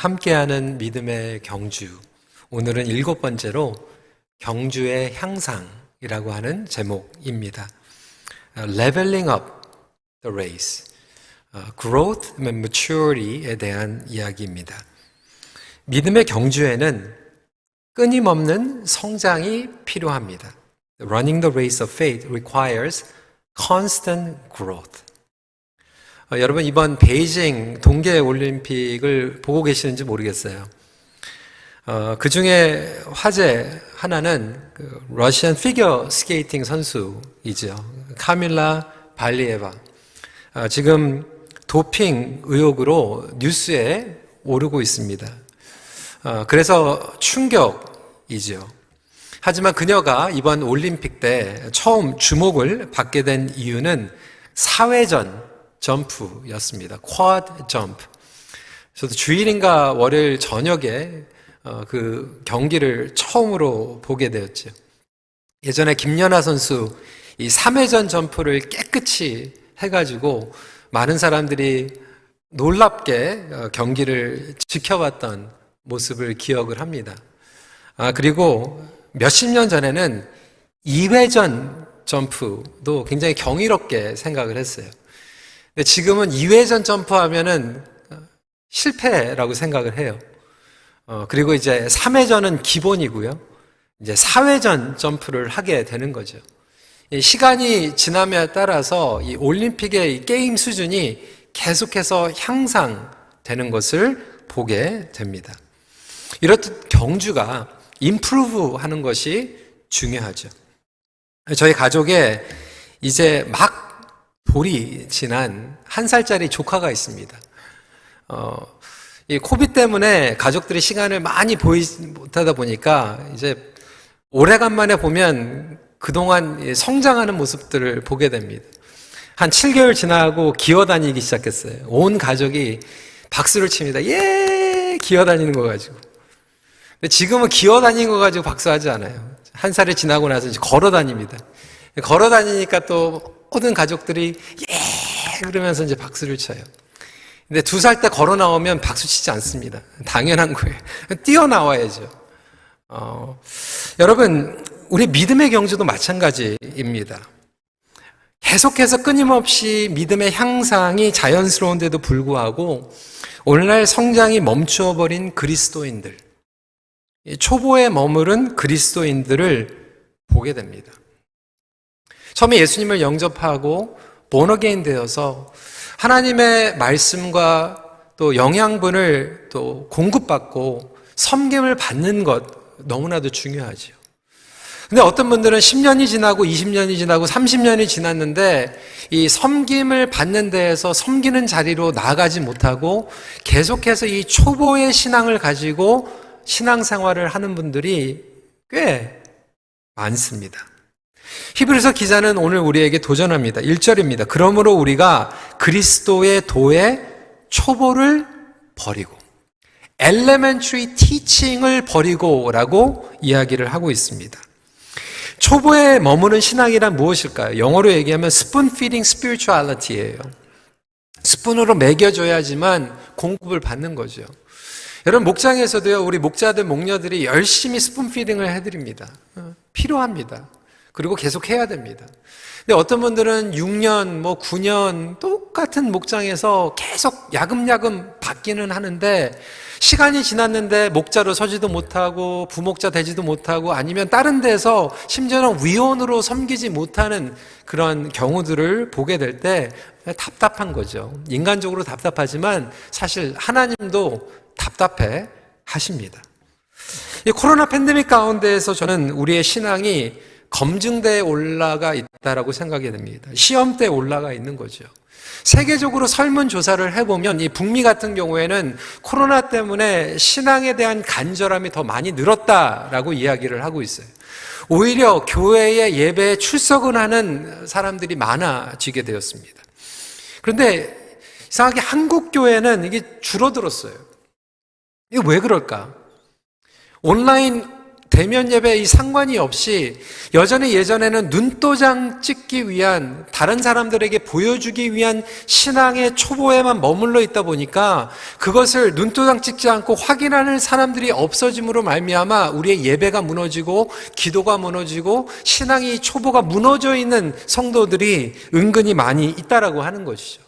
함께하는 믿음의 경주. 오늘은 7번째로 경주의 향상이라고 하는 제목입니다. Leveling up the race. Growth and maturity에 대한 이야기입니다. 믿음의 경주에는 끊임없는 성장이 필요합니다. Running the race of faith requires constant growth. 여러분 이번 베이징 동계올림픽을 보고 계시는지 모르겠어요. 그 중에 화제 하나는 러시안 피겨 스케이팅 선수이죠. 카밀라 발리에바. 지금 도핑 의혹으로 뉴스에 오르고 있습니다. 그래서 충격이죠. 하지만 그녀가 이번 올림픽 때 처음 주목을 받게 된 이유는 사회전 점프였습니다. 쿼드 점프. 저도 주일인가 월요일 저녁에 그 경기를 처음으로 보게 되었죠. 예전에 김연아 선수 이 3회전 점프를 깨끗이 해가지고 많은 사람들이 놀랍게 경기를 지켜봤던 모습을 기억을 합니다. 그리고 몇십 년 전에는 2회전 점프도 굉장히 경이롭게 생각을 했어요. 근데 지금은 2회전 점프하면은 실패라고 생각을 해요. 그리고 이제 3회전은 기본이고요. 이제 4회전 점프를 하게 되는 거죠. 시간이 지남에 따라서 이 올림픽의 이 게임 수준이 계속해서 향상되는 것을 보게 됩니다. 이렇듯 경주가 임프루브 하는 것이 중요하죠. 저희 가족에 이제 막 돌이 지난 1살짜리 조카가 있습니다. 이 코비드 때문에 가족들이 시간을 많이 보이지 못하다 보니까 이제 오래간만에 보면 그동안 성장하는 모습들을 보게 됩니다. 한 7개월 지나고 기어다니기 시작했어요. 온 가족이 박수를 칩니다. 예! 기어다니는 거 가지고. 근데 지금은 기어다니는 거 가지고 박수하지 않아요. 1살이 지나고 나서 이제 걸어다닙니다. 걸어다니니까 또 모든 가족들이 예! 그러면서 이제 박수를 쳐요. 근데 2살 때 걸어 나오면 박수 치지 않습니다. 당연한 거예요. 뛰어나와야죠. 여러분, 우리 믿음의 경주도 마찬가지입니다. 계속해서 끊임없이 믿음의 향상이 자연스러운데도 불구하고 오늘날 성장이 멈추어버린 그리스도인들, 초보에 머무른 그리스도인들을 보게 됩니다. 처음에 예수님을 영접하고 본어게인 되어서 하나님의 말씀과 또 영양분을 또 공급받고 섬김을 받는 것 너무나도 중요하죠. 근데 어떤 분들은 10년이 지나고 20년이 지나고 30년이 지났는데 이 섬김을 받는 데에서 섬기는 자리로 나아가지 못하고 계속해서 이 초보의 신앙을 가지고 신앙생활을 하는 분들이 꽤 많습니다. 히브리서 기자는 오늘 우리에게 도전합니다. 1절입니다. 그러므로 우리가 그리스도의 도의 초보를 버리고 elementary teaching을 버리고라고 이야기를 하고 있습니다. 초보에 머무는 신앙이란 무엇일까요? 영어로 얘기하면 spoon feeding spirituality예요. 스푼으로 먹여줘야지만 공급을 받는 거죠. 여러분 목장에서도요, 우리 목자들, 목녀들이 열심히 스푼 피딩을 해드립니다. 필요합니다. 그리고 계속 해야 됩니다. 근데 어떤 분들은 6년, 9년 똑같은 목장에서 계속 야금야금 받기는 하는데 시간이 지났는데 목자로 서지도 못하고 부목자 되지도 못하고 아니면 다른 데서 심지어는 위원으로 섬기지 못하는 그런 경우들을 보게 될 때 답답한 거죠. 인간적으로 답답하지만 사실 하나님도 답답해 하십니다. 이 코로나 팬데믹 가운데에서 저는 우리의 신앙이 검증대에 올라가 있다라고 생각이 됩니다. 시험대에 올라가 있는 거죠. 세계적으로 설문조사를 해보면 이 북미 같은 경우에는 코로나 때문에 신앙에 대한 간절함이 더 많이 늘었다라고 이야기를 하고 있어요. 오히려 교회의 예배에 출석을 하는 사람들이 많아지게 되었습니다. 그런데 이상하게 한국 교회는 이게 줄어들었어요. 이게 왜 그럴까? 온라인 대면 예배에 이 상관이 없이 여전히 예전에는 눈도장 찍기 위한, 다른 사람들에게 보여주기 위한 신앙의 초보에만 머물러 있다 보니까 그것을 눈도장 찍지 않고 확인하는 사람들이 없어짐으로 말미암아 우리의 예배가 무너지고 기도가 무너지고 신앙의 초보가 무너져 있는 성도들이 은근히 많이 있다라고 하는 것이죠.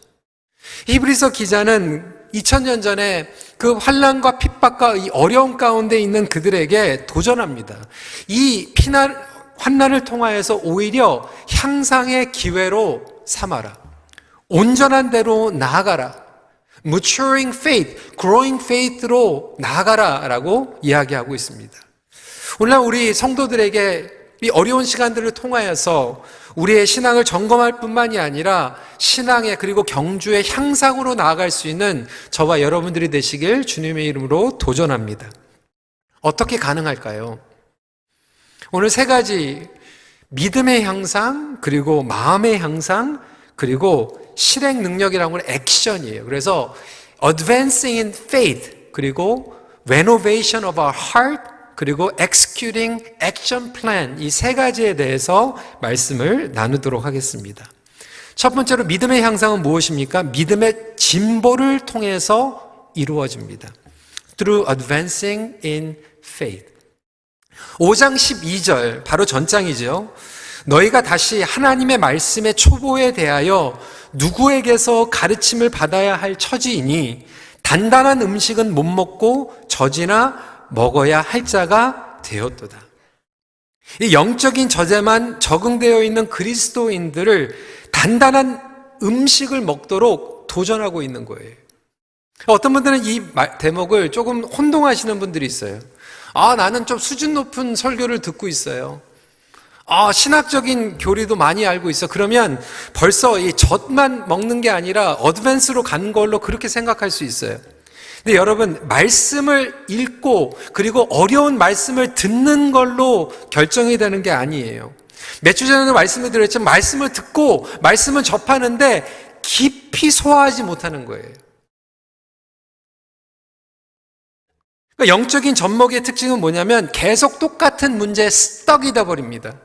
히브리서 기자는 2000년 전에 그 환난과 핍박과 이 어려움 가운데 있는 그들에게 도전합니다. 이 환난을 통하여서 오히려 향상의 기회로 삼아라. 온전한 대로 나아가라. maturing faith, growing faith로 나아가라 라고 이야기하고 있습니다. 오늘날 우리 성도들에게 이 어려운 시간들을 통하여서 우리의 신앙을 점검할 뿐만이 아니라 신앙의 그리고 경주의 향상으로 나아갈 수 있는 저와 여러분들이 되시길 주님의 이름으로 도전합니다. 어떻게 가능할까요? 오늘 세 가지, 믿음의 향상, 그리고 마음의 향상, 그리고 실행 능력이라는 건 액션이에요. 그래서 advancing in faith, 그리고 renovation of our heart, 그리고 executing action plan, 이 세 가지에 대해서 말씀을 나누도록 하겠습니다. 첫 번째로 믿음의 향상은 무엇입니까? 믿음의 진보를 통해서 이루어집니다. Through advancing in faith. 5장 12절, 바로 전장이죠. 너희가 다시 하나님의 말씀의 초보에 대하여 누구에게서 가르침을 받아야 할 처지이니 단단한 음식은 못 먹고 젖이나 먹어야 할 자가 되었도다. 이 영적인 저제만 적응되어 있는 그리스도인들을 단단한 음식을 먹도록 도전하고 있는 거예요. 어떤 분들은 이 대목을 조금 혼동하시는 분들이 있어요. 나는 좀 수준 높은 설교를 듣고 있어요. 신학적인 교리도 많이 알고 있어. 그러면 벌써 이 젖만 먹는 게 아니라 어드밴스로 간 걸로 그렇게 생각할 수 있어요. 근데 여러분, 말씀을 읽고 그리고 어려운 말씀을 듣는 걸로 결정이 되는 게 아니에요. 몇 주 전에도 말씀을 드렸지만 말씀을 듣고 말씀을 접하는데 깊이 소화하지 못하는 거예요. 그러니까 영적인 젖먹이의 특징은 뭐냐면 계속 똑같은 문제에 스떡이다 버립니다.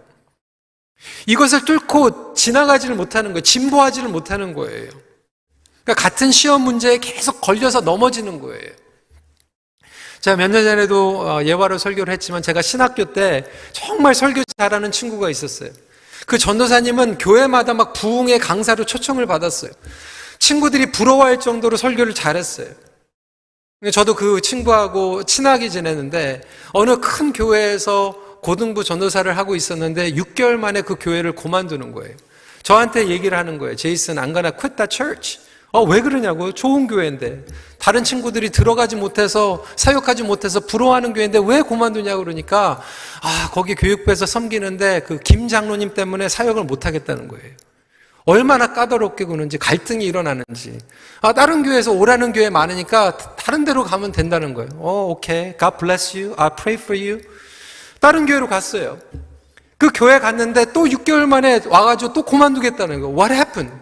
이것을 뚫고 지나가지를 못하는 거예요. 진보하지를 못하는 거예요. 그러니까 같은 시험 문제에 계속 걸려서 넘어지는 거예요. 제가 몇 년 전에도 예화로 설교를 했지만 제가 신학교 때 정말 설교 잘하는 친구가 있었어요. 그 전도사님은 교회마다 막 부흥의 강사로 초청을 받았어요. 친구들이 부러워할 정도로 설교를 잘했어요. 저도 그 친구하고 친하게 지내는데 어느 큰 교회에서 고등부 전도사를 하고 있었는데 6개월 만에 그 교회를 그만두는 거예요. 저한테 얘기를 하는 거예요. 제이슨, I'm gonna quit that church. 왜 그러냐고요? 좋은 교회인데. 다른 친구들이 들어가지 못해서, 사역하지 못해서 부러워하는 교회인데 왜 그만두냐고 그러니까, 거기 교육부에서 섬기는데 그 김 장로님 때문에 사역을 못하겠다는 거예요. 얼마나 까다롭게 구는지, 갈등이 일어나는지. 다른 교회에서 오라는 교회 많으니까 다른 데로 가면 된다는 거예요. 오케이. God bless you. I pray for you. 다른 교회로 갔어요. 그 교회 갔는데 또 6개월 만에 와가지고 또 그만두겠다는 거예요. What happened?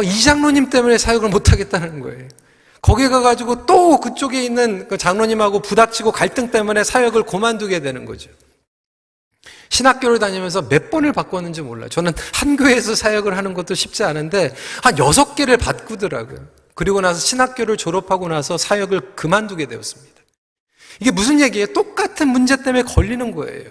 이 장로님 때문에 사역을 못하겠다는 거예요. 거기 가가지고 또 그쪽에 있는 그 장로님하고 부닥치고 갈등 때문에 사역을 그만두게 되는 거죠. 신학교를 다니면서 몇 번을 바꿨는지 몰라요. 저는 한 교회에서 사역을 하는 것도 쉽지 않은데 한 6개를 바꾸더라고요. 그리고 나서 신학교를 졸업하고 나서 사역을 그만두게 되었습니다. 이게 무슨 얘기예요? 똑같은 문제 때문에 걸리는 거예요.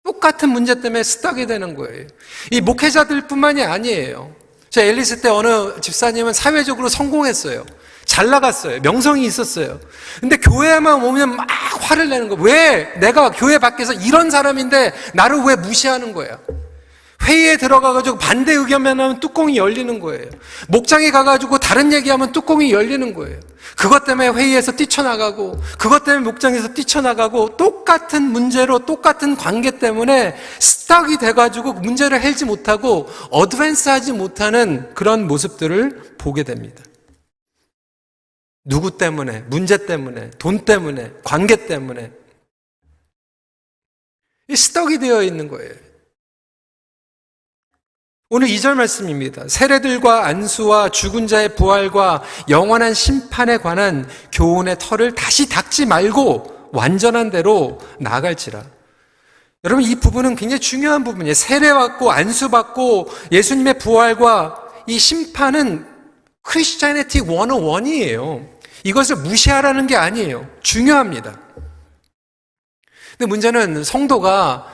똑같은 문제 때문에 스탁이 되는 거예요. 이 목회자들뿐만이 아니에요. 제가 앨리스 때 어느 집사님은 사회적으로 성공했어요. 잘 나갔어요. 명성이 있었어요. 근데 교회에만 오면 막 화를 내는 거예요. 왜 내가 교회 밖에서 이런 사람인데 나를 왜 무시하는 거야? 회의에 들어가가지고 반대 의견만 하면 뚜껑이 열리는 거예요. 목장에 가가지고 다른 얘기하면 뚜껑이 열리는 거예요. 그것 때문에 회의에서 뛰쳐나가고, 그것 때문에 목장에서 뛰쳐나가고, 똑같은 문제로 똑같은 관계 때문에 스탁이 돼가지고 문제를 해결하지 못하고 어드밴스하지 못하는 그런 모습들을 보게 됩니다. 누구 때문에, 문제 때문에, 돈 때문에, 관계 때문에 이 스탁이 되어 있는 거예요. 오늘 2절 말씀입니다. 세례들과 안수와 죽은 자의 부활과 영원한 심판에 관한 교훈의 털을 다시 닦지 말고 완전한 대로 나아갈지라. 여러분, 이 부분은 굉장히 중요한 부분이에요. 세례받고 안수받고 예수님의 부활과 이 심판은 크리스찬리티 101이에요. 이것을 무시하라는 게 아니에요. 중요합니다. 근데 문제는 성도가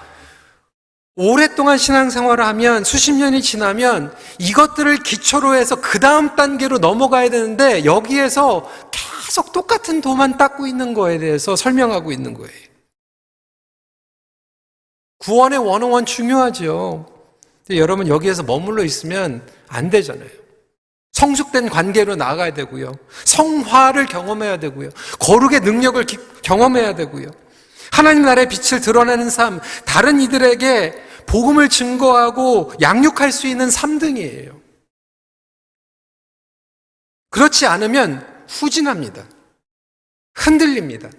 오랫동안 신앙생활을 하면 수십 년이 지나면 이것들을 기초로 해서 그 다음 단계로 넘어가야 되는데 여기에서 계속 똑같은 도만 닦고 있는 거에 대해서 설명하고 있는 거예요. 구원의 101 중요하죠. 근데 여러분 여기에서 머물러 있으면 안 되잖아요. 성숙된 관계로 나아가야 되고요. 성화를 경험해야 되고요. 거룩의 능력을 경험해야 되고요. 하나님 나라의 빛을 드러내는 삶, 다른 이들에게 복음을 증거하고 양육할 수 있는 삶 등이에요. 그렇지 않으면 후진합니다. 흔들립니다.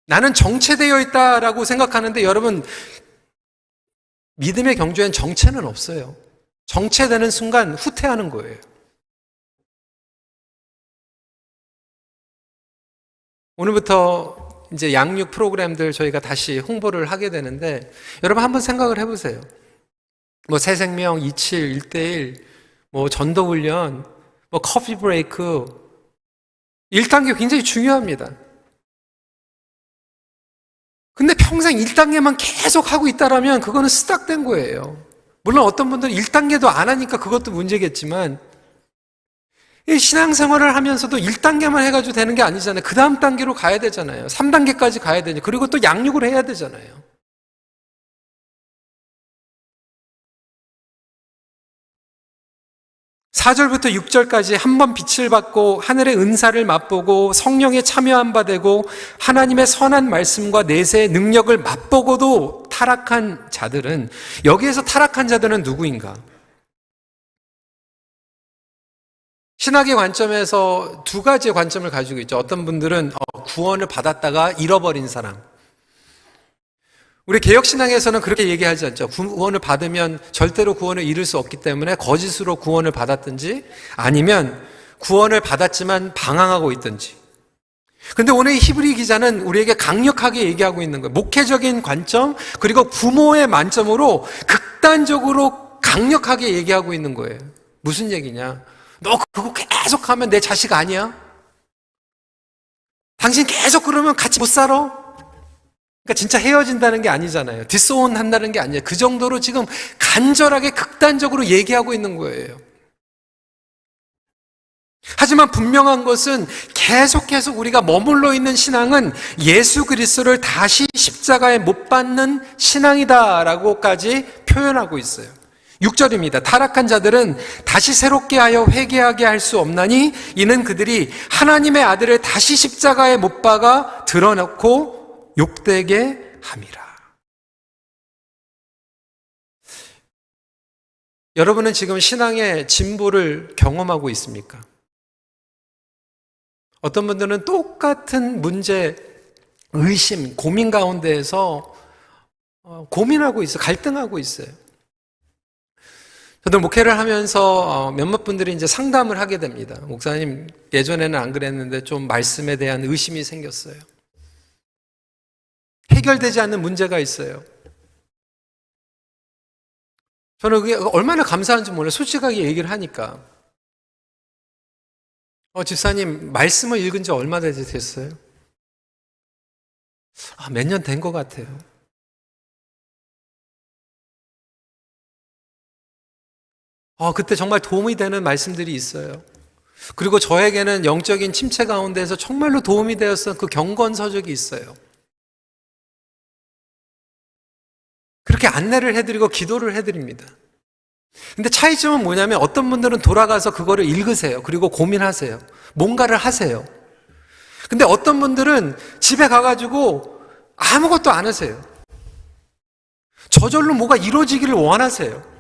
나는 정체되어 있다라고 생각하는데 여러분, 믿음의 경주엔 정체는 없어요. 정체되는 순간 후퇴하는 거예요. 오늘부터 이제 양육 프로그램들 저희가 다시 홍보를 하게 되는데 여러분 한번 생각을 해보세요. 뭐 새생명, 27, 1대1, 뭐 전도훈련, 뭐 커피 브레이크 1단계 굉장히 중요합니다. 근데 평생 1단계만 계속 하고 있다라면 그거는 스탁된 거예요. 물론 어떤 분들은 1단계도 안 하니까 그것도 문제겠지만 이 신앙생활을 하면서도 1단계만 해가지고 되는 게 아니잖아요. 그 다음 단계로 가야 되잖아요. 3단계까지 가야 되니 그리고 또 양육을 해야 되잖아요. (4절부터) (6절까지) 한 번 빛을 받고 하늘의 은사를 맛보고 성령에 참여한 바 되고 하나님의 선한 말씀과 내세의 능력을 맛보고도 타락한 자들은, 여기에서 타락한 자들은 누구인가? 신학의 관점에서 두 가지의 관점을 가지고 있죠. 어떤 분들은 구원을 받았다가 잃어버린 사람. 우리 개혁신앙에서는 그렇게 얘기하지 않죠. 구원을 받으면 절대로 구원을 잃을 수 없기 때문에 거짓으로 구원을 받았든지 아니면 구원을 받았지만 방황하고 있든지. 근데 오늘 히브리 기자는 우리에게 강력하게 얘기하고 있는 거예요. 목회적인 관점 그리고 부모의 만점으로 극단적으로 강력하게 얘기하고 있는 거예요. 무슨 얘기냐? 너 그거 계속하면 내 자식 아니야? 당신 계속 그러면 같이 못 살아? 그러니까 진짜 헤어진다는 게 아니잖아요. 디스온 한다는 게 아니에요. 그 정도로 지금 간절하게 극단적으로 얘기하고 있는 거예요. 하지만 분명한 것은 계속 우리가 머물러 있는 신앙은 예수 그리스도를 다시 십자가에 못 박는 신앙이다라고까지 표현하고 있어요. 6절입니다. 타락한 자들은 다시 새롭게 하여 회개하게 할 수 없나니 이는 그들이 하나님의 아들을 다시 십자가에 못 박아 드러놓고 욕되게 함이라. 여러분은 지금 신앙의 진보를 경험하고 있습니까? 어떤 분들은 똑같은 문제, 의심, 고민 가운데에서 고민하고 있어요. 갈등하고 있어요. 저도 목회를 하면서 몇몇 분들이 이제 상담을 하게 됩니다. 목사님, 예전에는 안 그랬는데 좀 말씀에 대한 의심이 생겼어요. 해결되지 않는 문제가 있어요. 저는 그게 얼마나 감사한지 몰라요. 솔직하게 얘기를 하니까. 집사님, 말씀을 읽은 지 얼마 됐어요? 몇 년 된 것 같아요. 그때 정말 도움이 되는 말씀들이 있어요. 그리고 저에게는 영적인 침체 가운데서 정말로 도움이 되었던 그 경건서적이 있어요. 그렇게 안내를 해드리고 기도를 해드립니다. 근데 차이점은 뭐냐면 어떤 분들은 돌아가서 그거를 읽으세요. 그리고 고민하세요. 뭔가를 하세요. 근데 어떤 분들은 집에 가가지고 아무것도 안 하세요. 저절로 뭐가 이루어지기를 원하세요.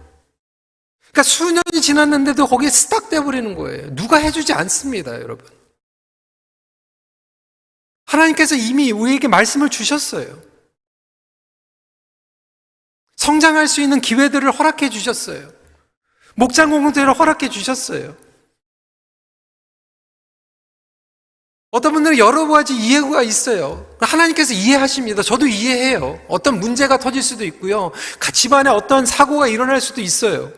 그러니까 수년이 지났는데도 거기에 스탁돼 버리는 거예요. 누가 해주지 않습니다, 여러분. 하나님께서 이미 우리에게 말씀을 주셨어요. 성장할 수 있는 기회들을 허락해 주셨어요. 목장 공동체를 허락해 주셨어요. 어떤 분들은 여러 가지 이해가 있어요. 하나님께서 이해하십니다. 저도 이해해요. 어떤 문제가 터질 수도 있고요. 집안에 어떤 사고가 일어날 수도 있어요.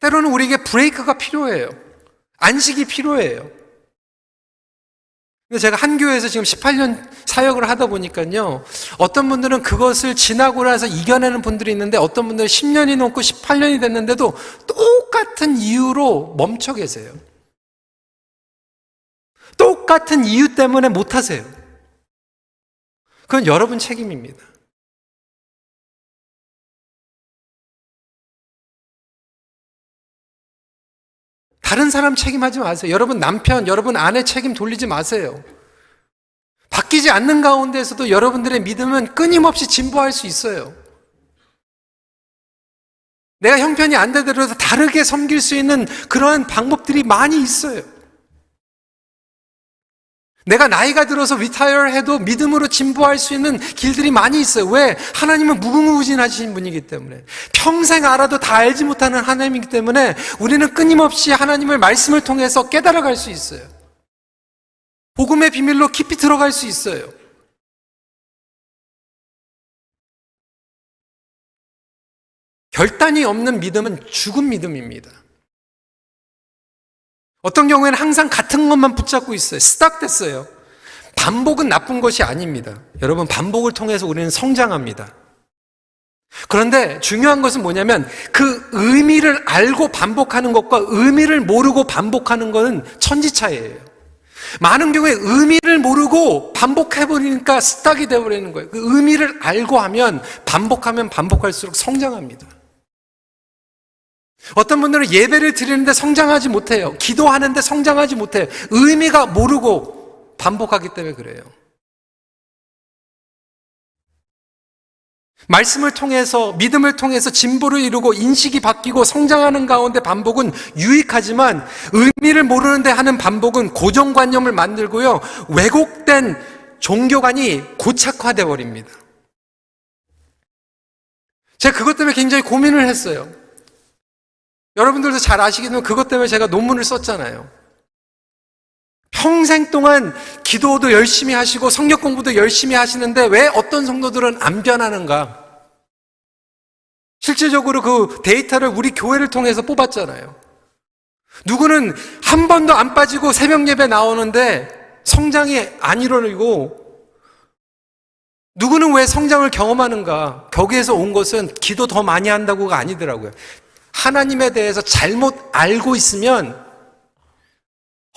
때로는 우리에게 브레이크가 필요해요. 안식이 필요해요. 근데 제가 한 교회에서 지금 18년 사역을 하다 보니까요, 어떤 분들은 그것을 지나고 나서 이겨내는 분들이 있는데, 어떤 분들은 10년이 넘고 18년이 됐는데도 똑같은 이유로 멈춰 계세요. 똑같은 이유 때문에 못 하세요. 그건 여러분 책임입니다. 다른 사람 책임하지 마세요. 여러분 남편, 여러분 아내 책임 돌리지 마세요. 바뀌지 않는 가운데서도 여러분들의 믿음은 끊임없이 진보할 수 있어요. 내가 형편이 안 되더라도 다르게 섬길 수 있는 그러한 방법들이 많이 있어요. 내가 나이가 들어서 리타이어 해도 믿음으로 진보할 수 있는 길들이 많이 있어요. 왜? 하나님은 무궁무진하신 분이기 때문에. 평생 알아도 다 알지 못하는 하나님이기 때문에 우리는 끊임없이 하나님의 말씀을 통해서 깨달아갈 수 있어요. 복음의 비밀로 깊이 들어갈 수 있어요. 결단이 없는 믿음은 죽은 믿음입니다. 어떤 경우에는 항상 같은 것만 붙잡고 있어요. 스탁됐어요. 반복은 나쁜 것이 아닙니다. 여러분, 반복을 통해서 우리는 성장합니다. 그런데 중요한 것은 뭐냐면 그 의미를 알고 반복하는 것과 의미를 모르고 반복하는 것은 천지차이예요. 많은 경우에 의미를 모르고 반복해버리니까 스탁이 되어버리는 거예요. 그 의미를 알고 하면 반복하면 반복할수록 성장합니다. 어떤 분들은 예배를 드리는데 성장하지 못해요. 기도하는데 성장하지 못해요. 의미가 모르고 반복하기 때문에 그래요. 말씀을 통해서, 믿음을 통해서 진보를 이루고 인식이 바뀌고 성장하는 가운데 반복은 유익하지만 의미를 모르는데 하는 반복은 고정관념을 만들고요. 왜곡된 종교관이 고착화되어 버립니다. 제가 그것 때문에 굉장히 고민을 했어요. 여러분들도 잘 아시겠지만 그것 때문에 제가 논문을 썼잖아요. 평생 동안 기도도 열심히 하시고 성경 공부도 열심히 하시는데 왜 어떤 성도들은 안 변하는가? 실질적으로 그 데이터를 우리 교회를 통해서 뽑았잖아요. 누구는 한 번도 안 빠지고 새벽 예배 나오는데 성장이 안 이루어지고, 누구는 왜 성장을 경험하는가? 거기에서 온 것은 기도 더 많이 한다고가 아니더라고요. 하나님에 대해서 잘못 알고 있으면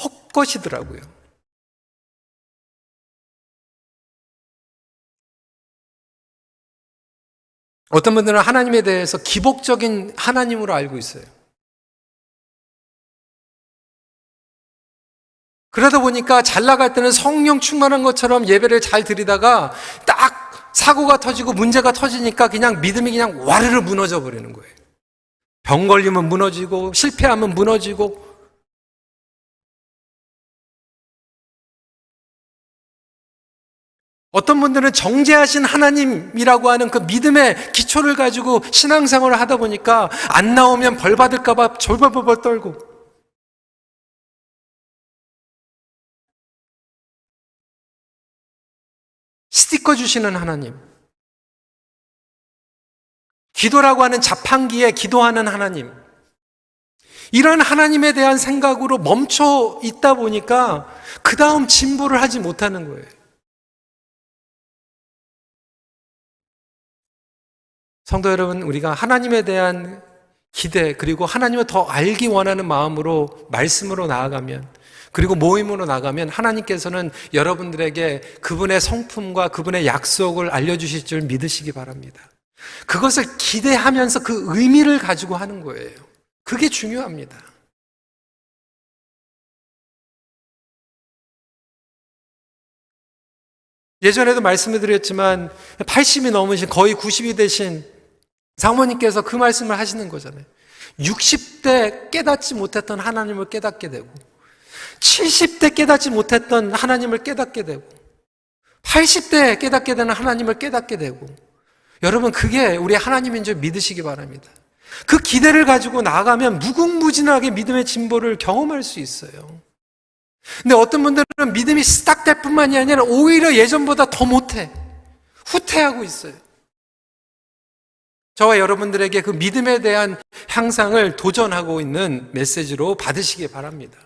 헛것이더라고요. 어떤 분들은 하나님에 대해서 기복적인 하나님으로 알고 있어요. 그러다 보니까 잘 나갈 때는 성령 충만한 것처럼 예배를 잘 드리다가 딱 사고가 터지고 문제가 터지니까 그냥 믿음이 그냥 와르르 무너져 버리는 거예요. 병 걸리면 무너지고 실패하면 무너지고. 어떤 분들은 정죄하신 하나님이라고 하는 그 믿음의 기초를 가지고 신앙생활을 하다 보니까 안 나오면 벌 받을까 봐 졸벌벌벌 떨고, 스티커 주시는 하나님, 기도라고 하는 자판기에 기도하는 하나님, 이런 하나님에 대한 생각으로 멈춰 있다 보니까 그 다음 진보를 하지 못하는 거예요. 성도 여러분, 우리가 하나님에 대한 기대, 그리고 하나님을 더 알기 원하는 마음으로 말씀으로 나아가면, 그리고 모임으로 나가면 하나님께서는 여러분들에게 그분의 성품과 그분의 약속을 알려주실 줄 믿으시기 바랍니다. 그것을 기대하면서 그 의미를 가지고 하는 거예요. 그게 중요합니다. 예전에도 말씀을 드렸지만 80이 넘으신, 거의 90이 되신 사모님께서 그 말씀을 하시는 거잖아요. 60대 깨닫지 못했던 하나님을 깨닫게 되고, 70대 깨닫지 못했던 하나님을 깨닫게 되고, 80대 깨닫게 되는 하나님을 깨닫게 되고, 여러분 그게 우리 하나님인 줄 믿으시기 바랍니다. 그 기대를 가지고 나아가면 무궁무진하게 믿음의 진보를 경험할 수 있어요. 근데 어떤 분들은 믿음이 스탁될 뿐만이 아니라 오히려 예전보다 더 못해. 후퇴하고 있어요. 저와 여러분들에게 그 믿음에 대한 향상을 도전하고 있는 메시지로 받으시기 바랍니다.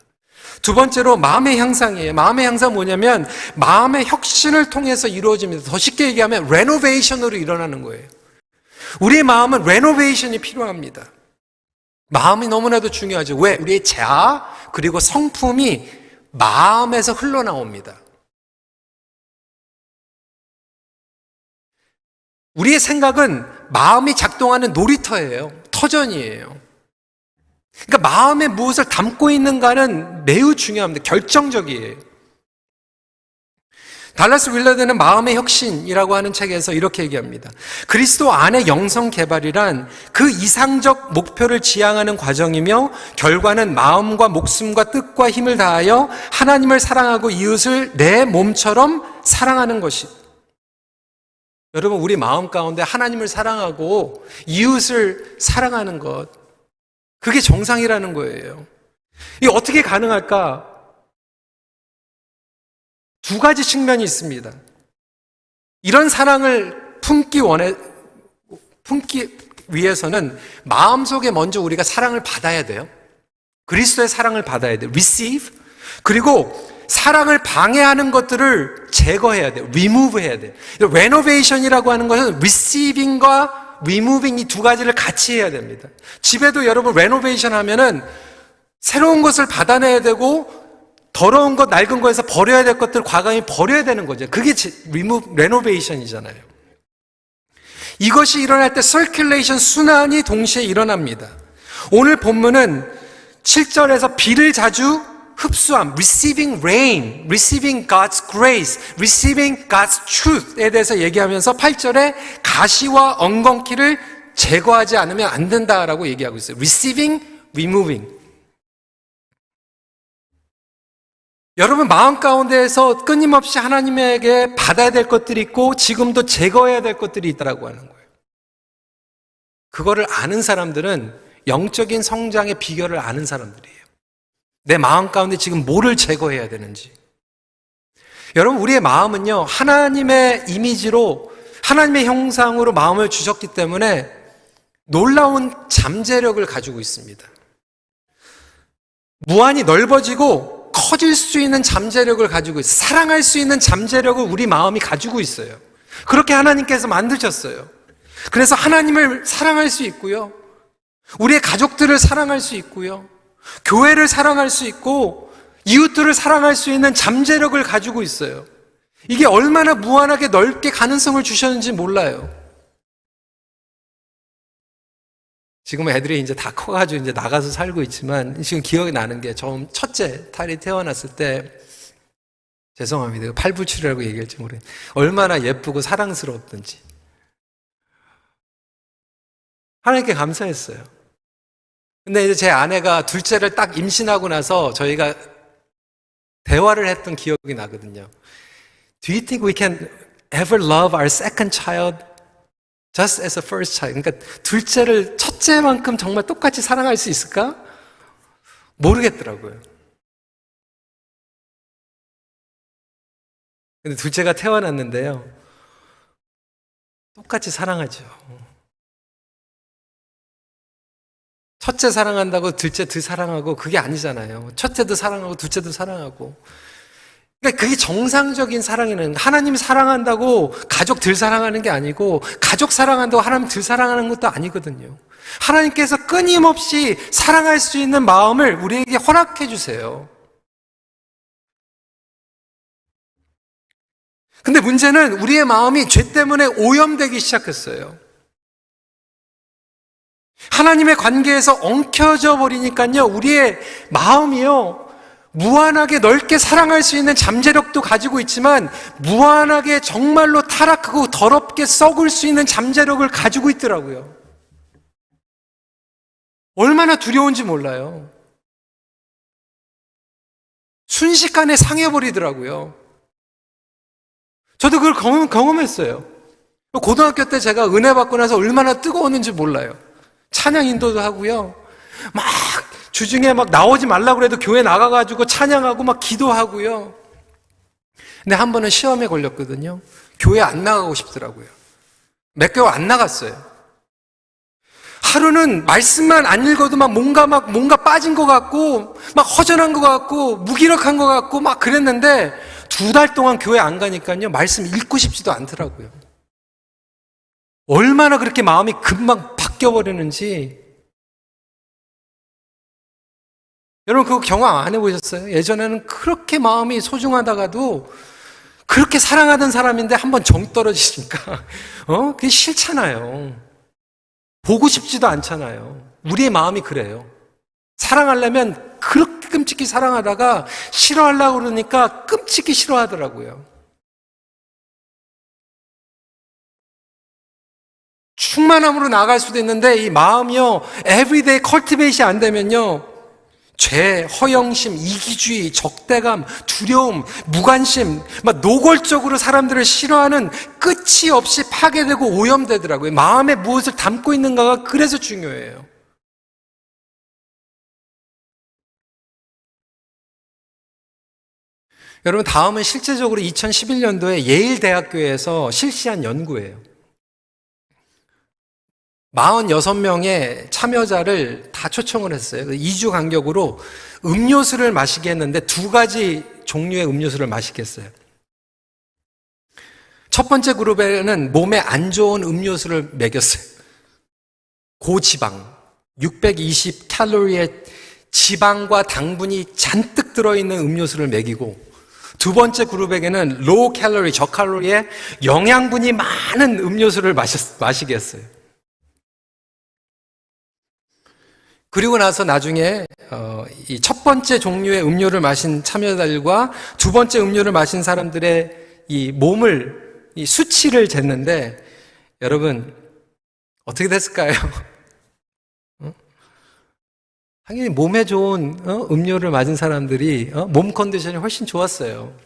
두 번째로 마음의 향상이에요. 마음의 향상 뭐냐면 마음의 혁신을 통해서 이루어집니다. 더 쉽게 얘기하면 레노베이션으로 일어나는 거예요. 우리의 마음은 레노베이션이 필요합니다. 마음이 너무나도 중요하죠. 왜? 우리의 자아 그리고 성품이 마음에서 흘러나옵니다. 우리의 생각은 마음이 작동하는 놀이터예요. 터전이에요. 그러니까 마음에 무엇을 담고 있는가는 매우 중요합니다. 결정적이에요. 달라스 윌러드는 마음의 혁신이라고 하는 책에서 이렇게 얘기합니다. 그리스도 안의 영성 개발이란 그 이상적 목표를 지향하는 과정이며 결과는 마음과 목숨과 뜻과 힘을 다하여 하나님을 사랑하고 이웃을 내 몸처럼 사랑하는 것이. 여러분, 우리 마음 가운데 하나님을 사랑하고 이웃을 사랑하는 것, 그게 정상이라는 거예요. 이게 어떻게 가능할까? 두 가지 측면이 있습니다. 이런 사랑을 품기 위해서는 마음속에 먼저 우리가 사랑을 받아야 돼요. 그리스도의 사랑을 받아야 돼요. receive. 그리고 사랑을 방해하는 것들을 제거해야 돼요. remove 해야 돼요. renovation이라고 하는 것은 receiving과 removing 이 두 가지를 같이 해야 됩니다. 집에도 여러분 renovation 하면은 새로운 것을 받아내야 되고 더러운 것, 낡은 거에서 버려야 될 것들 과감히 버려야 되는 거죠. 그게 renovation이잖아요. 이것이 일어날 때 circulation, 순환이 동시에 일어납니다. 오늘 본문은 7절에서 비를 자주 흡수함, receiving rain, receiving God's grace, receiving God's truth에 대해서 얘기하면서 8절에 가시와 엉겅퀴를 제거하지 않으면 안 된다라고 얘기하고 있어요. receiving, removing. 여러분 마음 가운데에서 끊임없이 하나님에게 받아야 될 것들이 있고 지금도 제거해야 될 것들이 있다고 하는 거예요. 그거를 아는 사람들은 영적인 성장의 비결을 아는 사람들이에요. 내 마음 가운데 지금 뭐를 제거해야 되는지. 여러분 우리의 마음은요 하나님의 이미지로 하나님의 형상으로 마음을 주셨기 때문에 놀라운 잠재력을 가지고 있습니다. 무한히 넓어지고 커질 수 있는 잠재력을 가지고 있어요. 사랑할 수 있는 잠재력을 우리 마음이 가지고 있어요. 그렇게 하나님께서 만드셨어요. 그래서 하나님을 사랑할 수 있고요. 우리의 가족들을 사랑할 수 있고요. 교회를 사랑할 수 있고 이웃들을 사랑할 수 있는 잠재력을 가지고 있어요. 이게 얼마나 무한하게 넓게 가능성을 주셨는지 몰라요. 지금 애들이 이제 다 커가지고 이제 나가서 살고 있지만 지금 기억이 나는 게 처음 첫째 딸이 태어났을 때 죄송합니다. 팔불출이라고 얘기할지 모르겠는데 얼마나 예쁘고 사랑스러웠던지 하나님께 감사했어요. 근데 이제 제 아내가 둘째를 딱 임신하고 나서 저희가 대화를 했던 기억이 나거든요. Do you think we can ever love our second child just as a first child? 그러니까 둘째를 첫째만큼 정말 똑같이 사랑할 수 있을까? 모르겠더라고요. 근데 둘째가 태어났는데요. 똑같이 사랑하죠. 첫째 사랑한다고 둘째 더 사랑하고 그게 아니잖아요. 첫째도 사랑하고 둘째도 사랑하고. 그러니까 그게 정상적인 사랑이는 하나님 사랑한다고 가족 덜 사랑하는 게 아니고 가족 사랑한다고 하나님 덜 사랑하는 것도 아니거든요. 하나님께서 끊임없이 사랑할 수 있는 마음을 우리에게 허락해 주세요. 근데 문제는 우리의 마음이 죄 때문에 오염되기 시작했어요. 하나님의 관계에서 엉켜져 버리니까요, 우리의 마음이요, 무한하게 넓게 사랑할 수 있는 잠재력도 가지고 있지만, 무한하게 정말로 타락하고 더럽게 썩을 수 있는 잠재력을 가지고 있더라고요. 얼마나 두려운지 몰라요. 순식간에 상해버리더라고요. 저도 그걸 경험했어요. 고등학교 때 제가 은혜 받고 나서 얼마나 뜨거웠는지 몰라요. 찬양 인도도 하고요. 막 주중에 막 나오지 말라고 그래도 교회 나가가지고 찬양하고 막 기도하고요. 근데 한 번은 시험에 걸렸거든요. 교회 안 나가고 싶더라고요. 몇 개월 안 나갔어요. 하루는 말씀만 안 읽어도 뭔가 빠진 것 같고, 막 허전한 것 같고, 무기력한 것 같고, 막 그랬는데, 2달 동안 교회 안 가니까요, 말씀 읽고 싶지도 않더라고요. 얼마나 그렇게 마음이 금방 바뀌어버리는지. 여러분, 그거 경험 안 해보셨어요? 예전에는 그렇게 마음이 소중하다가도, 그렇게 사랑하던 사람인데 한번 정 떨어지니까, 그게 싫잖아요. 보고 싶지도 않잖아요. 우리의 마음이 그래요. 사랑하려면 그렇게 끔찍히 사랑하다가 싫어하려고 그러니까 끔찍히 싫어하더라고요. 충만함으로 나아갈 수도 있는데 이 마음이요, everyday cultivate이 안 되면요, 죄, 허영심, 이기주의, 적대감, 두려움, 무관심, 막 노골적으로 사람들을 싫어하는 끝이 없이 파괴되고 오염되더라고요. 마음에 무엇을 담고 있는가가 그래서 중요해요. 여러분, 다음은 실제적으로 2011년도에 예일대학교에서 실시한 연구예요. 46명의 참여자를 다 초청을 했어요. 2주 간격으로 음료수를 마시게 했는데 2가지 종류의 음료수를 마시게 했어요. 첫 번째 그룹에는 몸에 안 좋은 음료수를 먹였어요. 고지방, 620 칼로리의 지방과 당분이 잔뜩 들어있는 음료수를 먹이고, 두 번째 그룹에게는 로우 칼로리, 저칼로리의 영양분이 많은 음료수를 마시게 했어요. 그리고 나서 나중에 이 첫 번째 종류의 음료를 마신 참여자들과 두 번째 음료를 마신 사람들의 이 몸을, 이 수치를 쟀는데, 여러분 어떻게 됐을까요? 당연히 몸에 좋은 음료를 맞은 사람들이 몸 컨디션이 훨씬 좋았어요.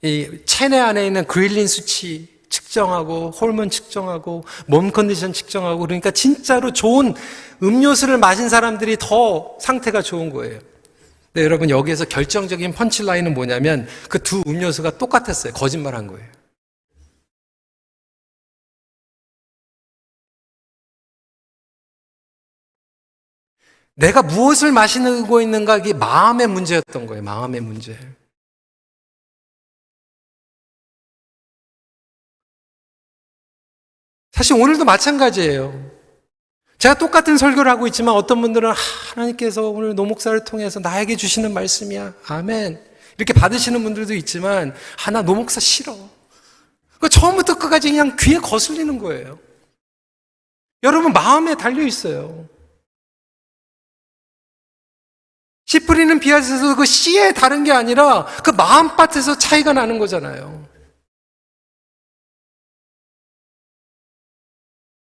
이 체내 안에 있는 그릴린 수치 측정하고, 호르몬 측정하고, 몸 컨디션 측정하고, 그러니까 진짜로 좋은 음료수를 마신 사람들이 더 상태가 좋은 거예요. 근데 여러분, 여기에서 결정적인 펀치라인은 뭐냐면 그 두 음료수가 똑같았어요. 거짓말한 거예요. 내가 무엇을 마시고 있는가, 이게 마음의 문제였던 거예요. 마음의 문제. 사실 오늘도 마찬가지예요. 제가 똑같은 설교를 하고 있지만 어떤 분들은 하나님께서 오늘 노 목사를 통해서 나에게 주시는 말씀이야, 아멘, 이렇게 받으시는 분들도 있지만, 나 노 목사 싫어. 처음부터 끝까지 그냥 귀에 거슬리는 거예요. 여러분, 마음에 달려 있어요. 씨 뿌리는 비앗에서 그 씨에 다른 게 아니라 그 마음밭에서 차이가 나는 거잖아요.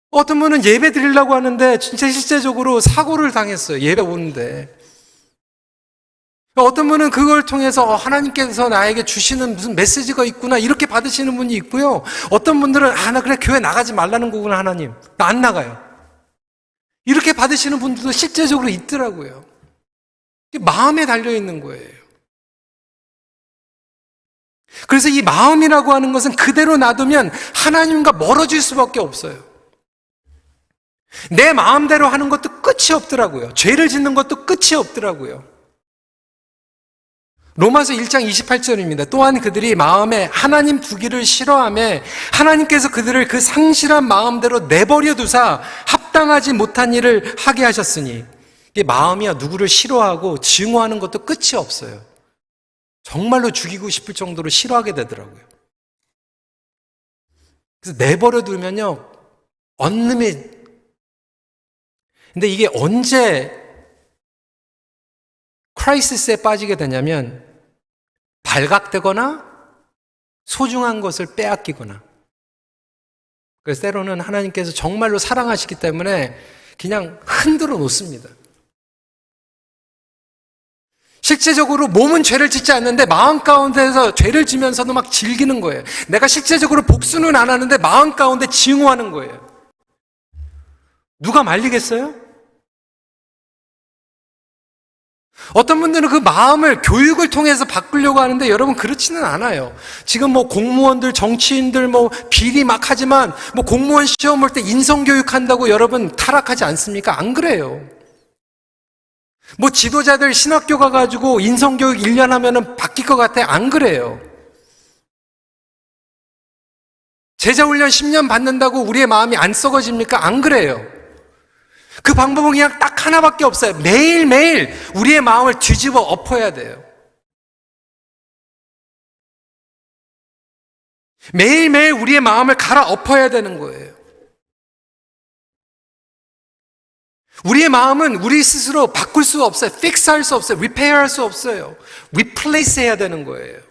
어떤 분은 예배 드리려고 하는데 진짜 실제적으로 사고를 당했어요. 예배 오는데. 어떤 분은 그걸 통해서 하나님께서 나에게 주시는 무슨 메시지가 있구나, 이렇게 받으시는 분이 있고요. 어떤 분들은 나 그래, 교회 나가지 말라는 거구나, 하나님. 나 안 나가요. 이렇게 받으시는 분들도 실제적으로 있더라고요. 이게 마음에 달려있는 거예요. 그래서 이 마음이라고 하는 것은 그대로 놔두면 하나님과 멀어질 수밖에 없어요. 내 마음대로 하는 것도 끝이 없더라고요. 죄를 짓는 것도 끝이 없더라고요. 로마서 1장 28절입니다. 또한 그들이 마음에 하나님 두기를 싫어하며 하나님께서 그들을 그 상실한 마음대로 내버려 두사 합당하지 못한 일을 하게 하셨으니, 이게 마음이야 누구를 싫어하고 증오하는 것도 끝이 없어요. 정말로 죽이고 싶을 정도로 싫어하게 되더라고요. 그래서 내버려 두면요, 언능이. 근데 이게 언제 크라이시스에 빠지게 되냐면, 발각되거나 소중한 것을 빼앗기거나. 그래서 때로는 하나님께서 정말로 사랑하시기 때문에 그냥 흔들어 놓습니다. 실제적으로 몸은 죄를 짓지 않는데 마음 가운데서 죄를 지면서도 막 즐기는 거예요. 내가 실제적으로 복수는 안 하는데 마음 가운데 증오하는 거예요. 누가 말리겠어요? 어떤 분들은 그 마음을 교육을 통해서 바꾸려고 하는데 여러분 그렇지는 않아요. 지금 뭐 공무원들, 정치인들 뭐 비리 막 하지만 뭐 공무원 시험 볼 때 인성교육 한다고 여러분 타락하지 않습니까? 안 그래요. 뭐 지도자들 신학교 가가지고 인성교육 1년 하면은 바뀔 것 같아? 안 그래요. 제자훈련 10년 받는다고 우리의 마음이 안 썩어집니까? 안 그래요. 그 방법은 그냥 딱 하나밖에 없어요. 매일매일 우리의 마음을 뒤집어 엎어야 돼요. 매일매일 우리의 마음을 갈아엎어야 되는 거예요. 우리의 마음은 우리 스스로 바꿀 수 없어요. 픽스할 수 없어요. 리페어할 수 없어요. 리플레이스 해야 되는 거예요.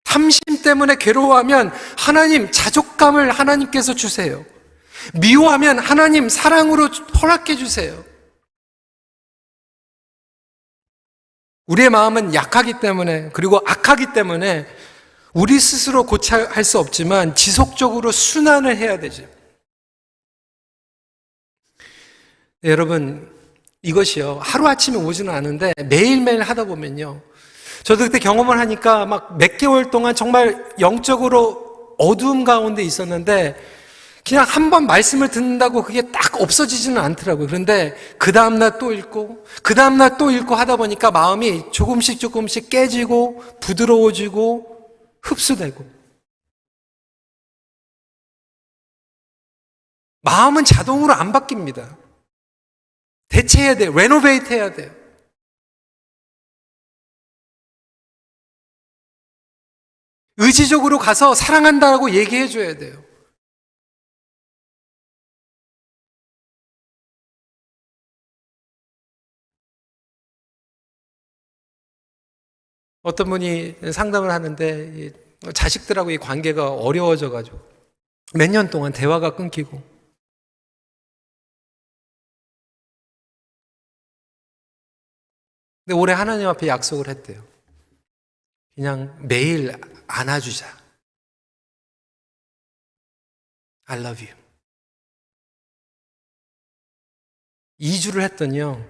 탐심 때문에 괴로워하면 하나님 자족감을 하나님께서 주세요. 미워하면 하나님 사랑으로 허락해 주세요. 우리의 마음은 약하기 때문에 그리고 악하기 때문에 우리 스스로 고쳐할 수 없지만 지속적으로 순환을 해야 되죠. 네, 여러분 이것이요 하루아침에 오지는 않은데 매일매일 하다 보면요 저도 그때 경험을 하니까 막 몇 개월 동안 정말 영적으로 어두움 가운데 있었는데 그냥 한 번 말씀을 듣는다고 그게 딱 없어지지는 않더라고요. 그런데 그 다음날 또 읽고 그 다음날 또 읽고 하다 보니까 마음이 조금씩 깨지고 부드러워지고 흡수되고 마음은 자동으로 안 바뀝니다. 대체해야 돼요. 레노베이트 해야 돼요. 의지적으로 가서 사랑한다고 얘기해 줘야 돼요. 어떤 분이 상담을 하는데 자식들하고 이 관계가 어려워져 가지고 몇 년 동안 대화가 끊기고 근데 올해 하나님 앞에 약속을 했대요. 그냥 매일 안아주자. I love you. 2주를 했더니요.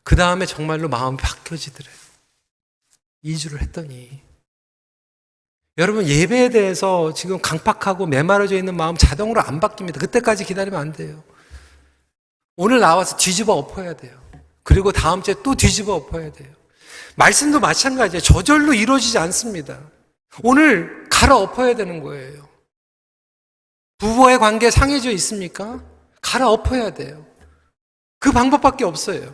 그 다음에 정말로 마음이 바뀌어지더래요. 2주를 했더니. 여러분 예배에 대해서 지금 강팍하고 메마르져 있는 마음 자동으로 안 바뀝니다. 그때까지 기다리면 안 돼요. 오늘 나와서 뒤집어 엎어야 돼요. 그리고 다음 주에 또 뒤집어 엎어야 돼요. 말씀도 마찬가지예요. 저절로 이루어지지 않습니다. 오늘 갈아엎어야 되는 거예요. 부부의 관계 상해져 있습니까? 갈아엎어야 돼요. 그 방법밖에 없어요.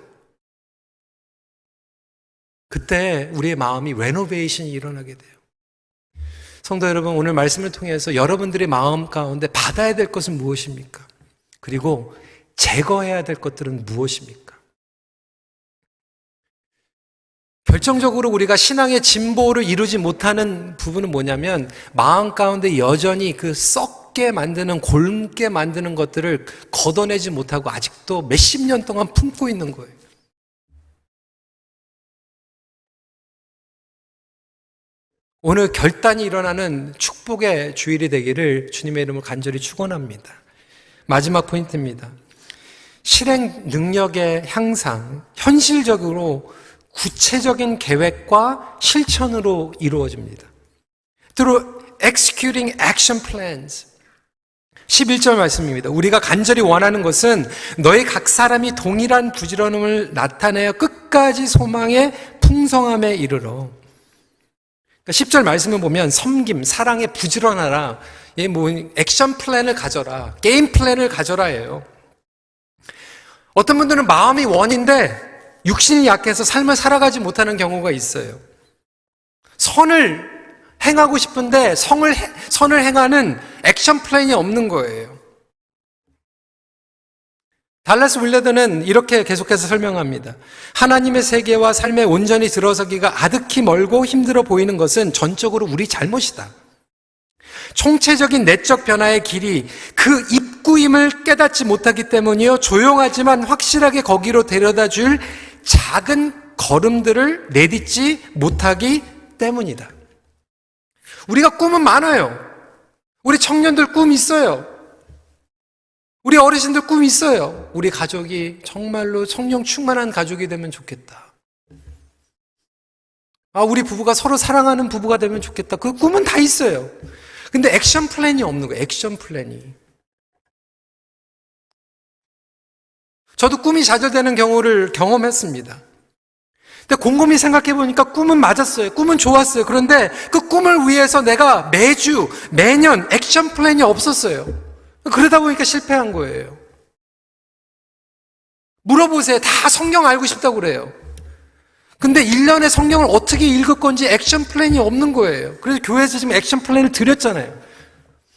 그때 우리의 마음이 레노베이션이 일어나게 돼요. 성도 여러분, 오늘 말씀을 통해서 여러분들의 마음 가운데 받아야 될 것은 무엇입니까? 그리고 제거해야 될 것들은 무엇입니까? 결정적으로 우리가 신앙의 진보를 이루지 못하는 부분은 뭐냐면 마음 가운데 여전히 그 썩게 만드는 골게 만드는 것들을 걷어내지 못하고 아직도 몇십 년 동안 품고 있는 거예요. 오늘 결단이 일어나는 축복의 주일이 되기를 주님의 이름으로 간절히 축원합니다. 마지막 포인트입니다. 실행 능력의 향상, 현실적으로 구체적인 계획과 실천으로 이루어집니다. Through executing action plans. 11절 말씀입니다. 우리가 간절히 원하는 것은 너희 각 사람이 동일한 부지런함을 나타내어 끝까지 소망의 풍성함에 이르러. 10절 말씀을 보면 섬김, 사랑에 부지런하라. 액션 플랜을 가져라. 게임 플랜을 가져라예요. 어떤 분들은 마음이 원인데 육신이 약해서 삶을 살아가지 못하는 경우가 있어요. 선을 행하고 싶은데 선을 행하는 액션 플랜이 없는 거예요. 달라스 윌러드는 이렇게 계속해서 설명합니다. 하나님의 세계와 삶에 온전히 들어서기가 아득히 멀고 힘들어 보이는 것은 전적으로 우리 잘못이다. 총체적인 내적 변화의 길이 그 입구임을 깨닫지 못하기 때문이요. 조용하지만 확실하게 거기로 데려다 줄 작은 걸음들을 내딛지 못하기 때문이다. 우리가 꿈은 많아요. 우리 청년들 꿈 있어요. 우리 어르신들 꿈 있어요. 우리 가족이 정말로 성령 충만한 가족이 되면 좋겠다. 우리 부부가 서로 사랑하는 부부가 되면 좋겠다. 그 꿈은 다 있어요. 근데 액션 플랜이 없는 거예요. 액션 플랜이. 저도 꿈이 좌절되는 경우를 경험했습니다. 근데 곰곰이 생각해 보니까 꿈은 맞았어요. 꿈은 좋았어요. 그런데 그 꿈을 위해서 내가 매주, 매년 액션 플랜이 없었어요. 그러다 보니까 실패한 거예요. 물어보세요. 다 성경 알고 싶다고 그래요. 근데 1년에 성경을 어떻게 읽을 건지 액션 플랜이 없는 거예요. 그래서 교회에서 지금 액션 플랜을 드렸잖아요.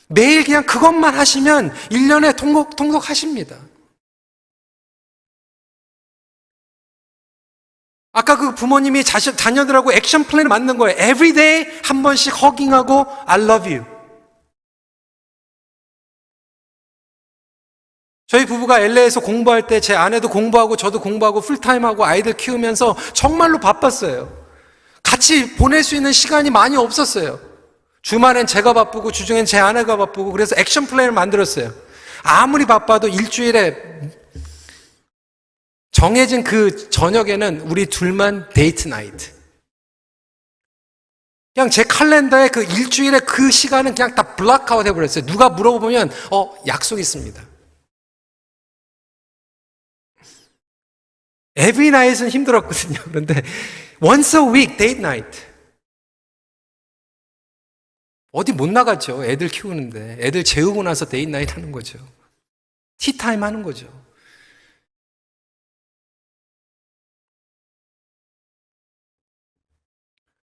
매일 그냥 그것만 하시면 1년에 통곡하십니다. 아까 그 부모님이 자녀들하고 액션 플랜을 만든 거예요. Everyday 한 번씩 허깅하고 I love you. 저희 부부가 LA에서 공부할 때 제 아내도 공부하고 저도 공부하고 풀타임하고 아이들 키우면서 정말로 바빴어요. 같이 보낼 수 있는 시간이 많이 없었어요. 주말엔 제가 바쁘고 주중엔 제 아내가 바쁘고 그래서 액션 플랜을 만들었어요. 아무리 바빠도 일주일에 정해진 그 저녁에는 우리 둘만 데이트 나이트. 그냥 제 칼렌더에 그 일주일에 그 시간은 그냥 다 블락아웃 해버렸어요. 누가 물어보면 약속 있습니다. Every night은 힘들었거든요. 그런데 once a week date night. 어디 못 나갔죠. 애들 키우는데. 애들 재우고 나서 데이트 나이트 하는 거죠. 티타임 하는 거죠.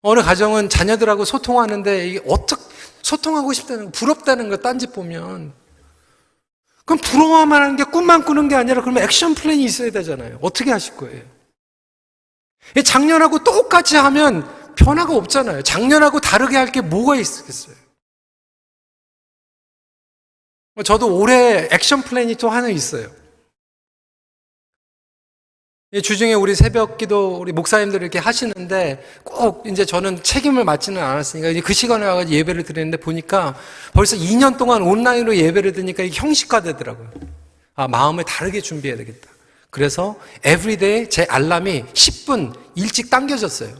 어느 가정은 자녀들하고 소통하는데 이게 어떻게 소통하고 싶다는 거, 부럽다는 거 딴짓 보면 그럼 부러워만 하는 게 꿈만 꾸는 게 아니라 그러면 액션 플랜이 있어야 되잖아요. 어떻게 하실 거예요? 작년하고 똑같이 하면 변화가 없잖아요. 작년하고 다르게 할 게 뭐가 있겠어요? 저도 올해 액션 플랜이 또 하나 있어요. 주중에 우리 새벽 기도 우리 목사님들 이렇게 하시는데 꼭 이제 저는 책임을 맡지는 않았으니까 이제 그 시간에 와가지고 예배를 드리는데 보니까 벌써 2년 동안 온라인으로 예배를 드니까 이게 형식화 되더라고요. 마음을 다르게 준비해야 되겠다. 그래서 에브리데이 제 알람이 10분 일찍 당겨졌어요.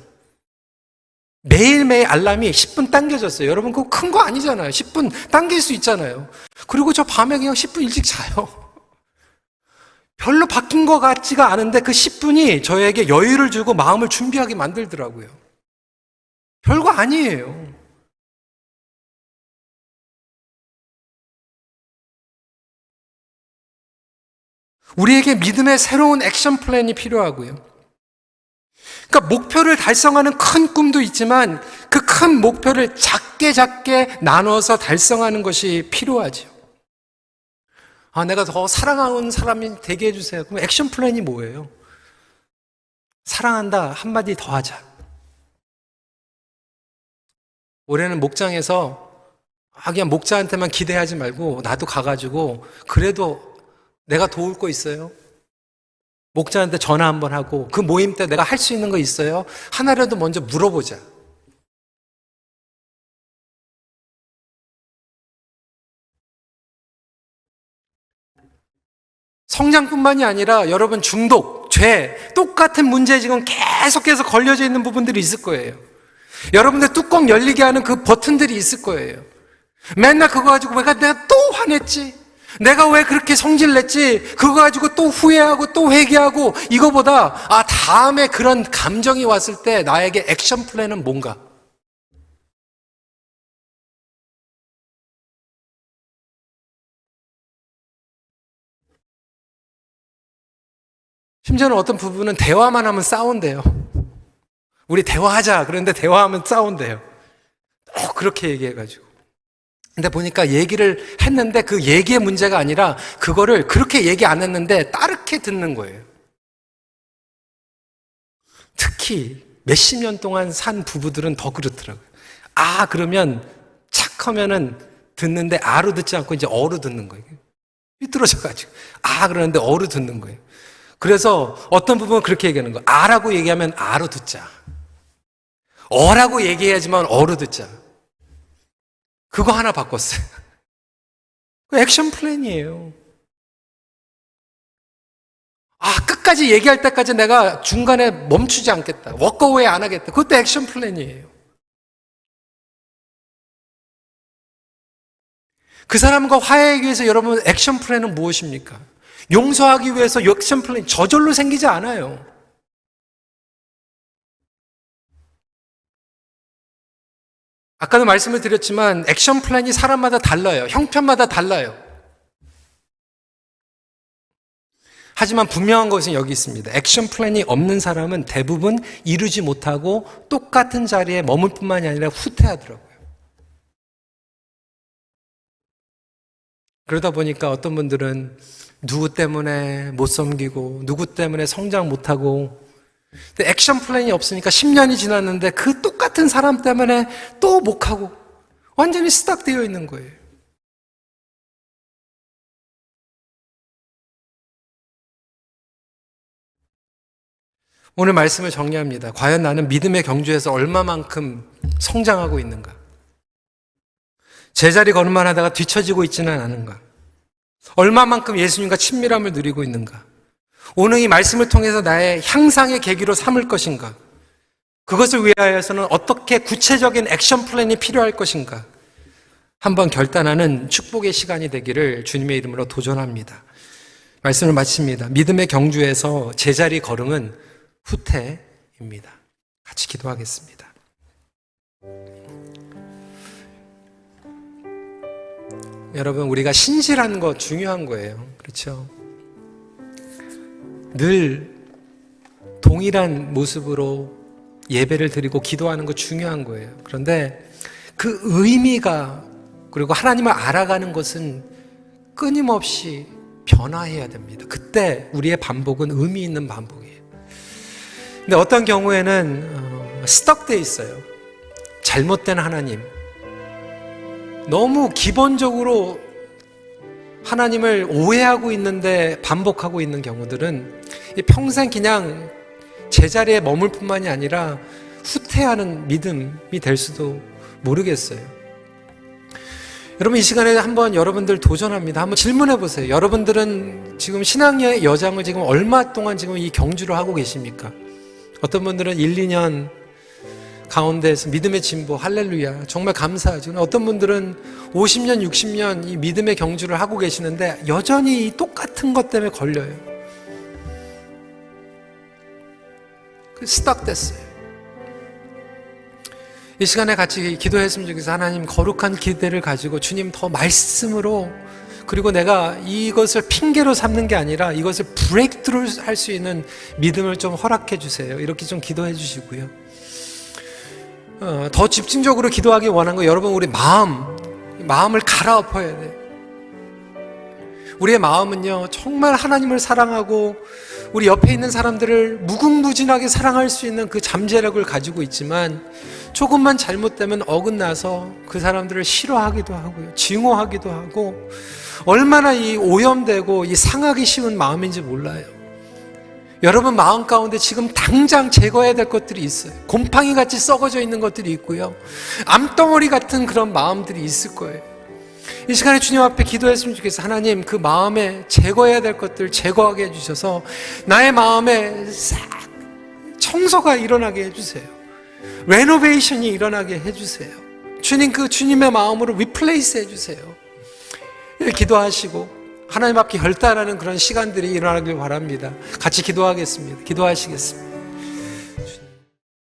매일매일 알람이 10분 당겨졌어요. 여러분 그거 큰 거 아니잖아요. 10분 당길 수 있잖아요. 그리고 저 밤에 그냥 10분 일찍 자요. 별로 바뀐 것 같지가 않은데 그 10분이 저에게 여유를 주고 마음을 준비하게 만들더라고요. 별거 아니에요. 우리에게 믿음의 새로운 액션 플랜이 필요하고요. 그러니까 목표를 달성하는 큰 꿈도 있지만 그 큰 목표를 작게 나눠서 달성하는 것이 필요하죠. 내가 더 사랑하는 사람이 되게 해주세요. 그럼 액션 플랜이 뭐예요? 사랑한다 한마디 더 하자. 올해는 목장에서 그냥 목자한테만 기대하지 말고 나도 가가지고 그래도 내가 도울 거 있어요? 목자한테 전화 한번 하고 그 모임 때 내가 할 수 있는 거 있어요? 하나라도 먼저 물어보자. 성장뿐만이 아니라 여러분 중독, 죄, 똑같은 문제에 지금 계속해서 걸려져 있는 부분들이 있을 거예요. 여러분들 뚜껑 열리게 하는 그 버튼들이 있을 거예요. 맨날 그거 가지고 내가 또 화냈지? 내가 왜 그렇게 성질냈지? 그거 가지고 또 후회하고 또 회개하고 이거보다 다음에 그런 감정이 왔을 때 나에게 액션 플랜은 뭔가? 심지어는 어떤 부부는 대화만 하면 싸운대요. 우리 대화하자. 그런데 대화하면 싸운대요. 그렇게 얘기해가지고. 근데 보니까 얘기를 했는데 그 얘기의 문제가 아니라 그거를 그렇게 얘기 안 했는데 따르게 듣는 거예요. 특히 몇십 년 동안 산 부부들은 더 그렇더라고요. 그러면 착하면은 듣는데 아로 듣지 않고 이제 어로 듣는 거예요. 삐뚤어져가지고. 그러는데 어로 듣는 거예요. 그래서 어떤 부분은 그렇게 얘기하는 거야. 아라고 얘기하면 아로 듣자. 어라고 얘기해야지만 어로 듣자. 그거 하나 바꿨어요. 액션 플랜이에요. 끝까지 얘기할 때까지 내가 중간에 멈추지 않겠다. 워커웨이 안 하겠다. 그것도 액션 플랜이에요. 그 사람과 화해하기 위해서 여러분 액션 플랜은 무엇입니까? 용서하기 위해서 액션 플랜 저절로 생기지 않아요. 아까도 말씀을 드렸지만 액션 플랜이 사람마다 달라요. 형편마다 달라요. 하지만 분명한 것은 여기 있습니다. 액션 플랜이 없는 사람은 대부분 이루지 못하고 똑같은 자리에 머물 뿐만이 아니라 후퇴하더라고요. 그러다 보니까 어떤 분들은 누구 때문에 못 섬기고 누구 때문에 성장 못하고, 근데 액션 플랜이 없으니까 10년이 지났는데 그 똑같은 사람 때문에 또 못 가고 완전히 스탁되어 있는 거예요. 오늘 말씀을 정리합니다. 과연 나는 믿음의 경주에서 얼마만큼 성장하고 있는가? 제자리 걸음만 하다가 뒤처지고 있지는 않은가? 얼마만큼 예수님과 친밀함을 누리고 있는가? 오늘 이 말씀을 통해서 나의 향상의 계기로 삼을 것인가? 그것을 위하여서는 어떻게 구체적인 액션 플랜이 필요할 것인가? 한번 결단하는 축복의 시간이 되기를 주님의 이름으로 도전합니다. 말씀을 마칩니다. 믿음의 경주에서 제자리 걸음은 후퇴입니다. 같이 기도하겠습니다. 여러분, 우리가 신실한 거 중요한 거예요. 그렇죠? 늘 동일한 모습으로 예배를 드리고 기도하는 거 중요한 거예요. 그런데 그 의미가, 그리고 하나님을 알아가는 것은 끊임없이 변화해야 됩니다. 그때 우리의 반복은 의미 있는 반복이에요. 근데 어떤 경우에는 스떡돼 있어요. 잘못된 하나님. 너무 기본적으로 하나님을 오해하고 있는데 반복하고 있는 경우들은 평생 그냥 제자리에 머물 뿐만이 아니라 후퇴하는 믿음이 될 수도 모르겠어요. 여러분, 이 시간에 한번 여러분들 도전합니다. 한번 질문해 보세요. 여러분들은 지금 신앙의 여정을 지금 얼마 동안 지금 이 경주를 하고 계십니까? 어떤 분들은 1, 2년 가운데에서 믿음의 진보, 할렐루야, 정말 감사하죠. 어떤 분들은 50년, 60년 이 믿음의 경주를 하고 계시는데 여전히 이 똑같은 것 때문에 걸려요. 스탁됐어요. 이 시간에 같이 기도했으면 좋겠어요. 하나님, 거룩한 기대를 가지고 주님 더 말씀으로, 그리고 내가 이것을 핑계로 삼는 게 아니라 이것을 브레이크트루 할 수 있는 믿음을 좀 허락해 주세요. 이렇게 좀 기도해 주시고요. 더 집중적으로 기도하기 원하는 거, 여러분, 우리 마음을 갈아엎어야 돼요. 우리의 마음은요, 정말 하나님을 사랑하고 우리 옆에 있는 사람들을 무궁무진하게 사랑할 수 있는 그 잠재력을 가지고 있지만 조금만 잘못되면 어긋나서 그 사람들을 싫어하기도 하고요, 증오하기도 하고, 얼마나 이 오염되고 이 상하기 쉬운 마음인지 몰라요. 여러분 마음 가운데 지금 당장 제거해야 될 것들이 있어요. 곰팡이같이 썩어져 있는 것들이 있고요, 암덩어리 같은 그런 마음들이 있을 거예요. 이 시간에 주님 앞에 기도했으면 좋겠어요. 하나님, 그 마음에 제거해야 될 것들 제거하게 해주셔서 나의 마음에 싹 청소가 일어나게 해주세요. 레노베이션이 일어나게 해주세요. 주님, 그 주님의 마음으로 리플레이스 해주세요. 기도하시고 하나님 앞에 결단하는 그런 시간들이 일어나길 바랍니다. 같이 기도하겠습니다. 기도하시겠습니다.